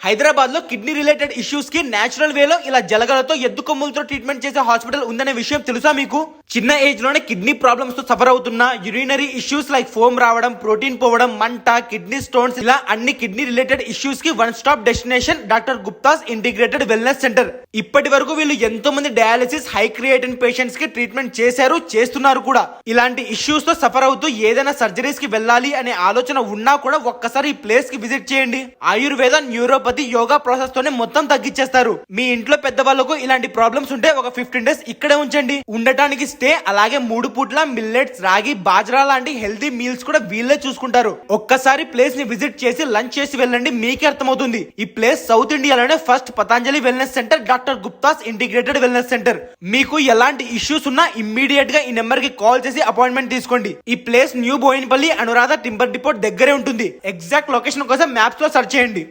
హైదరాబాద్ లో kidney related issues కి natural వేలో ఇలా జలగలతో ఎద్దు కొమ్ములతో ట్రీట్మెంట్ చేసే హాస్పిటల్ ఉందనే విషయం తెలుసా మీకు? చిన్న ఏజ్ లోనే కిడ్నీ ప్రాబ్లమ్స్ తో సఫర్ అవుతున్న యూరినరీ ఇష్యూస్ లైక్ ఫోమ్ రావడం, ప్రోటీన్ పోవడం, మంట, కిడ్నీ స్టోన్స్ ఇలా అన్ని కిడ్నీ రిలేటెడ్ ఇష్యూస్ కి one stop destination doctor Gupta's integrated wellness centre. ఇప్పటి వరకు వీళ్ళు ఎంతో మంది డయాలిసిస్, హై క్రియేటిన్ పేషెంట్స్ కి ట్రీట్మెంట్ చేశారు, చేస్తున్నారు కూడా. ఇలాంటి ఇష్యూస్ తో సఫర్ అవుతూ ఏదైనా సర్జరీస్ కి వెళ్ళాలి అనే ఆలోచన ఉన్నా కూడా ఒక్కసారి ఈ ప్లేస్ కి విజిట్ చేయండి. ఆయుర్వేద, న్యూరోపతి, యోగా ప్రాసెస్ తోనే మొత్తం తగ్గించేస్తారు. మీ ఇంట్లో పెద్దవాళ్ళకు ఇలాంటి ప్రాబ్లమ్స్ ఉంటే ఒక 15 days ఇక్కడే ఉంచండి. ఉండటానికి స్టే, అలాగే 3 పూట్ల మిల్లెట్స్, రాగి, బాజ్రా లాంటి హెల్తీ మీల్స్ కూడా వీళ్ళే చూసుకుంటారు. ఒక్కసారి ప్లేస్ ని విజిట్ చేసి లంచ్ చేసి వెళ్ళండి, మీకే అర్థమవుతుంది. ఈ ప్లేస్ సౌత్ ఇండియాలోనే first Patanjali wellness centre, doctor Gupta's integrated wellness centre. మీకు ఎలాంటి ఇష్యూస్ ఉన్నా ఇమ్మీడియట్ గా ఈ నెంబర్ కి కాల్ చేసి అపాయింట్మెంట్ తీసుకోండి. ఈ place new Boinpally, Anuradha timber depot దగ్గరే ఉంటుంది. ఎగ్జాక్ట్ లొకేషన్ కోసం మ్యాప్స్ లో సెర్చ్ చేయండి.